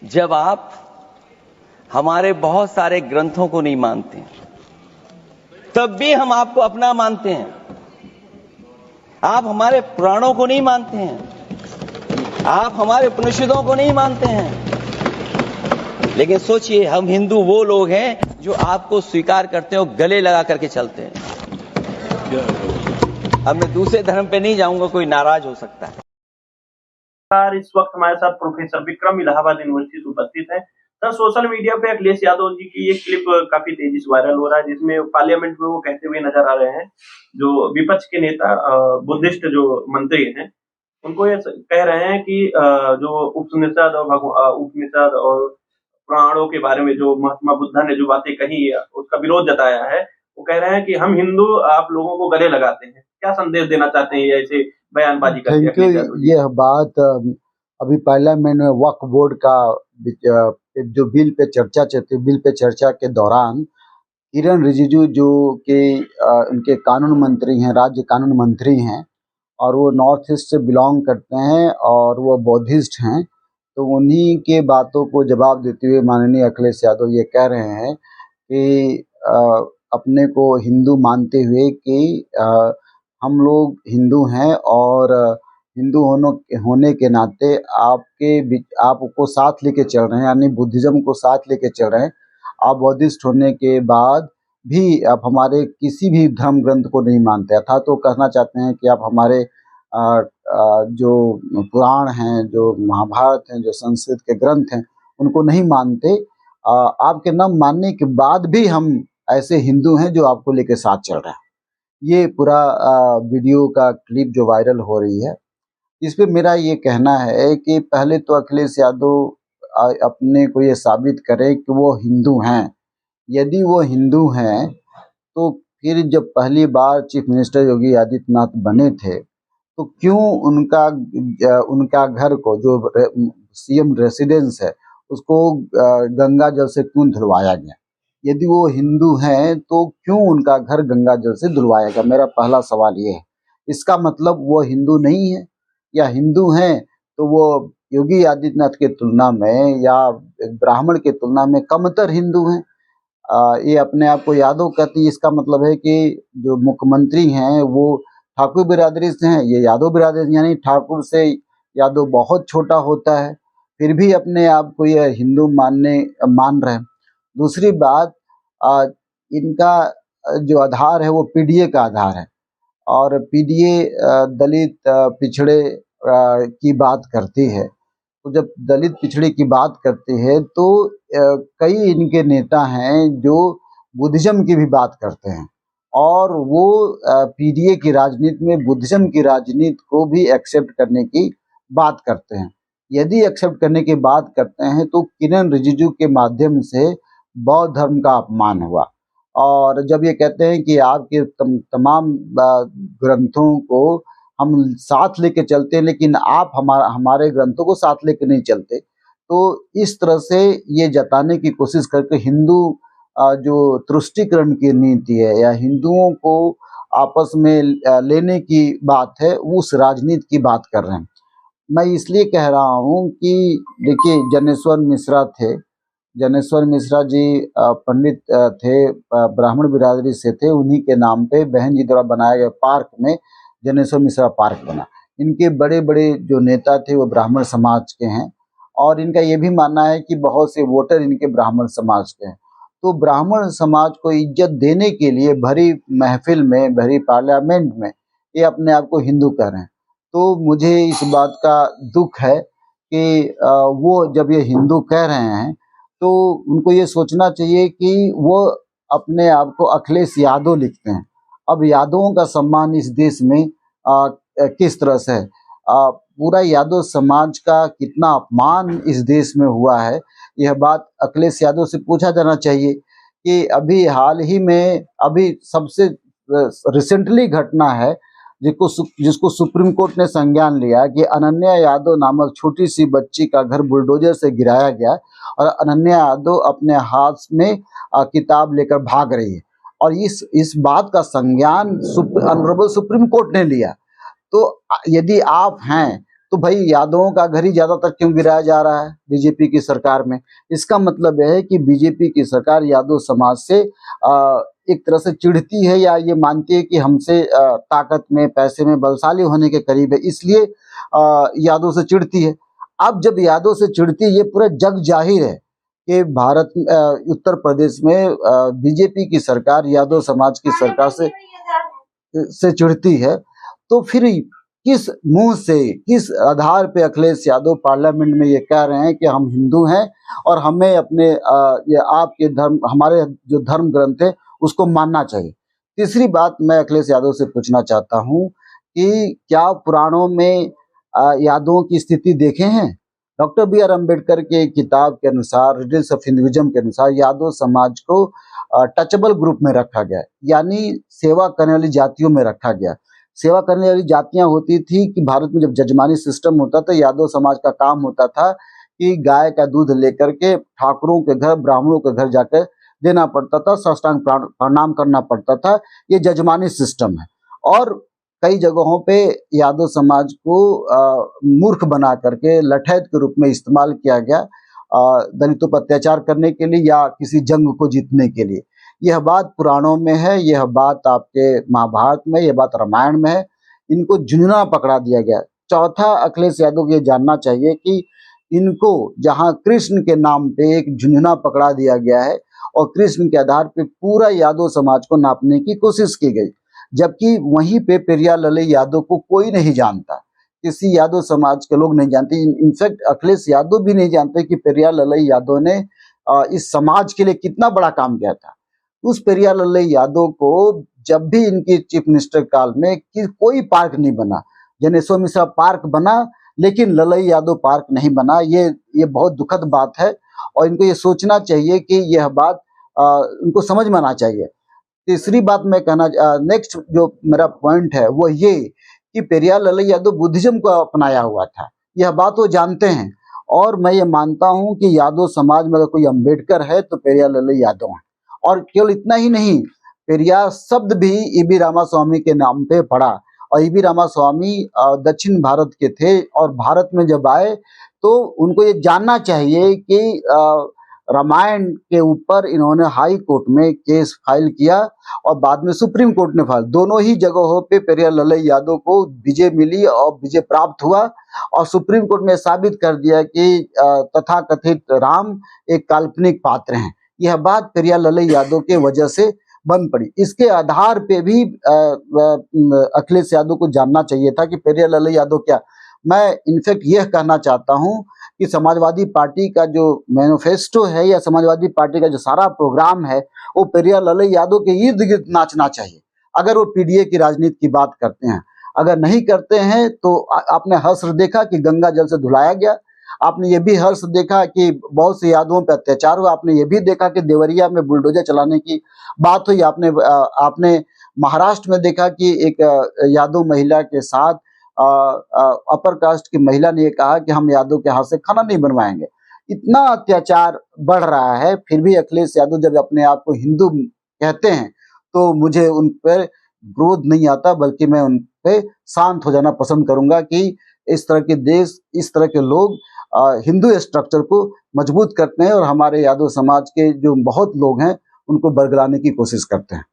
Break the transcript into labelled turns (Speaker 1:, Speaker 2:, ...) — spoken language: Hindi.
Speaker 1: जब आप हमारे बहुत सारे ग्रंथों को नहीं मानते, तब भी हम आपको अपना मानते हैं। आप हमारे पुराणों को नहीं मानते हैं, आप हमारे उपनिषदों को नहीं मानते हैं, लेकिन सोचिए, हम हिंदू वो लोग हैं जो आपको स्वीकार करते हैं और गले लगा करके चलते हैं। अब मैं दूसरे धर्म पे नहीं जाऊंगा, कोई नाराज हो सकता है।
Speaker 2: इस वक्त हमारे साथ प्रोफेसर विक्रम इलाहाबाद यूनिवर्सिटी से उपस्थित हैं। सर, सोशल मीडिया पे अखिलेश यादव जी की एक क्लिप काफी तेजी से वायरल हो रहा है, जिसमें पार्लियामेंट में वो कहते हुए नजर आ रहे हैं, जो विपक्ष के नेता बुद्धिस्ट जो मंत्री हैं, उनको ये कह रहे हैं कि जो उपनिषद और पुराणों के बारे में जो महात्मा बुद्धा ने जो बातें कही है, उसका विरोध जताया है। वो कह रहे हैं कि हम हिंदू आप लोगों को गले लगाते हैं। क्या संदेश देना चाहते हैं ये ऐसे बयानबाजी करके अखिलेश यादव जी?
Speaker 3: यह बात अभी पार्लियामेंट में वक्फ बोर्ड का जो बिल पे चर्चा के दौरान किरण रिजिजू जो कि उनके कानून मंत्री हैं, राज्य कानून मंत्री हैं, और वो नॉर्थ ईस्ट से बिलोंग करते हैं और वो बौद्धिस्ट हैं, तो उन्हीं के बातों को जवाब देते हुए माननीय अखिलेश यादव ये कह रहे हैं कि अपने को हिंदू मानते हुए कि हम लोग हिंदू हैं और हिंदू होने के नाते आपको साथ लेके चल रहे हैं, यानी बुद्धिज्म को साथ लेके चल रहे हैं। आप बौद्धिस्ट होने के बाद भी आप हमारे किसी भी धर्म ग्रंथ को नहीं मानते, अर्थात तो कहना चाहते हैं कि आप हमारे जो पुराण हैं, जो महाभारत हैं, जो संस्कृत के ग्रंथ हैं, उनको नहीं मानते। आपके न मानने के बाद भी हम ऐसे हिंदू हैं जो आपको लेके साथ चल रहे हैं। ये पूरा वीडियो का क्लिप जो वायरल हो रही है, इस पे मेरा ये कहना है कि पहले तो अखिलेश यादव अपने को ये साबित करें कि वो हिंदू हैं। यदि वो हिंदू हैं तो फिर जब पहली बार चीफ मिनिस्टर योगी आदित्यनाथ बने थे, तो क्यों उनका घर को जो सीएम रेसिडेंस है उसको गंगा जल से क्यों धुलवाया गया? यदि वो हिंदू हैं तो क्यों उनका घर गंगा जल से धुलवाया गया? मेरा पहला सवाल ये है। इसका मतलब वो हिंदू नहीं है, या हिंदू हैं तो वो योगी आदित्यनाथ के तुलना में या ब्राह्मण के तुलना में कमतर हिंदू हैं। ये अपने आप को यादव कहती है, इसका मतलब है कि जो मुख्यमंत्री हैं वो ठाकुर बिरादरी से हैं, ये यादव बिरादरी, यानी ठाकुर से यादव बहुत छोटा होता है, फिर भी अपने आप को ये हिंदू मान रहे हैं। दूसरी बात, इनका जो आधार है वो पीडीए का आधार है, और पीडीए दलित पिछड़े की बात करती है। तो जब दलित पिछड़े की बात करते हैं तो कई इनके नेता हैं जो बुद्धिज्म की भी बात करते हैं, और वो पीडीए की राजनीति में बुद्धिज्म की राजनीति को भी एक्सेप्ट करने की बात करते हैं। यदि एक्सेप्ट करने की बात करते हैं तो किरण रिजिजू के माध्यम से बौद्ध धर्म का अपमान हुआ। और जब ये कहते हैं कि आपके तमाम ग्रंथों को हम साथ लेके चलते हैं, लेकिन आप हमारे ग्रंथों को साथ लेके नहीं चलते, तो इस तरह से ये जताने की कोशिश करके हिंदू जो तुष्टीकरण की नीति है या हिंदुओं को आपस में लेने की बात है, उस राजनीति की बात कर रहे हैं। मैं इसलिए कह रहा हूँ कि देखिए, जनेश्वर मिश्रा जी पंडित थे, ब्राह्मण बिरादरी से थे, उन्हीं के नाम पे बहन जी द्वारा बनाया गया पार्क में जनेश्वर मिश्रा पार्क बना। इनके बड़े बड़े जो नेता थे वो ब्राह्मण समाज के हैं, और इनका ये भी मानना है कि बहुत से वोटर इनके ब्राह्मण समाज के हैं। तो ब्राह्मण समाज को इज्जत देने के लिए भरी महफिल में, भरी पार्लियामेंट में ये अपने आप को हिंदू कह रहे हैं। तो मुझे इस बात का दुख है कि वो जब ये हिंदू कह रहे हैं तो उनको ये सोचना चाहिए कि वो अपने आप को अखिलेश यादव लिखते हैं। अब यादवों का सम्मान इस देश में किस तरह से है, पूरा यादव समाज का कितना अपमान इस देश में हुआ है, यह बात अखिलेश यादव से पूछा जाना चाहिए। कि अभी हाल ही में अभी सबसे रिसेंटली घटना है जिसको सुप्रीम कोर्ट ने संज्ञान लिया कि अनन्या यादव नामक छोटी सी बच्ची का घर बुलडोजर से गिराया गया, और अनन्या यादव अपने हाथ में किताब लेकर भाग रही है, और इस बात का संज्ञान ऑनरेबल सुप्रीम कोर्ट ने लिया। तो यदि आप हैं तो भाई यादवों का घर ही ज्यादातर क्यों गिराया जा रहा है बीजेपी की सरकार में? इसका मतलब है कि बीजेपी की सरकार यादव समाज से एक तरह से चिढ़ती है, या ये मानती है कि हमसे ताकत में, पैसे में बलशाली होने के करीब है, इसलिए यादव से चिढ़ती है। अब जब यादव से चिढ़ती है, ये पूरा जग जाहिर है कि भारत उत्तर प्रदेश में बीजेपी की सरकार यादव समाज की सरकार से चिढ़ती है, तो फिर किस मुंह से, किस आधार पे अखिलेश यादव पार्लियामेंट में ये कह रहे हैं कि हम हिंदू हैं और हमें अपने ये आपके धर्म, हमारे जो धर्म ग्रंथ है उसको मानना चाहिए। तीसरी बात मैं अखिलेश यादव से पूछना चाहता हूं कि क्या पुराणों में यादवों की स्थिति देखे हैं? डॉक्टर बी आर अम्बेडकर के किताब के अनुसार, रिडल्स ऑफ हिंदुइज्म के अनुसार, यादव समाज को टचेबल ग्रुप में रखा गया, यानी सेवा करने वाली जातियों में रखा गया। सेवा करने वाली जातियां होती थी कि भारत में जब जजमानी सिस्टम होता था, यादव समाज का काम होता था कि गाय का दूध लेकर के ठाकुरों के घर, ब्राह्मणों के घर जाकर देना पड़ता था, साष्टांग प्रणाम करना पड़ता था। ये जजमानी सिस्टम है। और कई जगहों पे यादव समाज को मूर्ख बना करके लठैत के रूप में इस्तेमाल किया गया, दलितों पर अत्याचार करने के लिए या किसी जंग को जीतने के लिए। यह बात पुराणों में है, यह बात आपके महाभारत में, यह बात रामायण में है। इनको झुंझुना पकड़ा दिया गया। चौथा, अखिलेश यादव को ये जानना चाहिए कि इनको जहां कृष्ण के नाम पे एक झुंझुना पकड़ा दिया गया है और कृष्ण के आधार पे पूरा यादव समाज को नापने की कोशिश की गई, जबकि वहीं पे पेरियार ललई यादव को कोई नहीं जानता, किसी यादव समाज के लोग नहीं जानते। इनफैक्ट अखिलेश यादव भी नहीं जानते कि पेरियार ललई यादव ने इस समाज के लिए कितना बड़ा काम किया था। उस पेरियार ललई यादव को जब भी इनकी चीफ मिनिस्टर काल में कि कोई पार्क नहीं बना, जनेश्वर मिश्रा पार्क बना लेकिन ललई यादव पार्क नहीं बना। ये बहुत दुखद बात है और इनको ये सोचना चाहिए कि यह बात उनको समझ में आना चाहिए। तीसरी बात मैं कहना, नेक्स्ट जो मेरा पॉइंट है वो ये कि पेरियार ललई यादव बुद्धिज्म को अपनाया हुआ था, यह बात वो जानते हैं। और मैं ये मानता हूं कि यादव समाज में अगर कोई अम्बेडकर है तो पेरियार ललई यादव है। और केवल इतना ही नहीं, पेरियार शब्द भी ईबी रामास्वामी के नाम पे पड़ा, और ईबी रामास्वामी दक्षिण भारत के थे और भारत में जब आए तो उनको ये जानना चाहिए कि रामायण के ऊपर इन्होंने हाई कोर्ट में केस फाइल किया और बाद में सुप्रीम कोर्ट ने फाइल। दोनों ही जगहों पे पेरियार ललई यादव को विजय मिली और विजय प्राप्त हुआ और सुप्रीम कोर्ट में साबित कर दिया कि तथाकथित राम एक काल्पनिक पात्र हैं। यह बात पेरियार ललई यादव के वजह से बन पड़ी। इसके आधार पे भी अखिलेश यादव को जानना चाहिए था कि पेरियार ललई यादव क्या। मैं इनफैक्ट यह कहना चाहता हूं कि समाजवादी पार्टी का जो मैनिफेस्टो है या समाजवादी पार्टी का जो सारा प्रोग्राम है वो पेरियार ललई यादव के इर्द गिर्द नाचना चाहिए, अगर वो पीडीए की राजनीति की बात करते हैं। अगर नहीं करते हैं तो आपने हर्ष देखा कि गंगा जल से धुलाया गया, आपने ये भी हर्ष देखा कि बहुत से यादवों पर अत्याचार हुआ, आपने ये भी देखा कि देवरिया में बुलडोजर चलाने की बात हुई, आपने महाराष्ट्र में देखा कि एक यादव महिला के साथ अपर कास्ट की महिला ने कहा कि हम यादव के हाथ से खाना नहीं बनवाएंगे। इतना अत्याचार बढ़ रहा है, फिर भी अखिलेश यादव जब अपने आप को हिंदू कहते हैं तो मुझे उन पर क्रोध नहीं आता, बल्कि मैं उन पे शांत हो जाना पसंद करूंगा कि इस तरह के देश, इस तरह के लोग हिंदू स्ट्रक्चर को मजबूत करते हैं और हमारे यादव समाज के जो बहुत लोग हैं उनको बरगलाने की कोशिश करते हैं।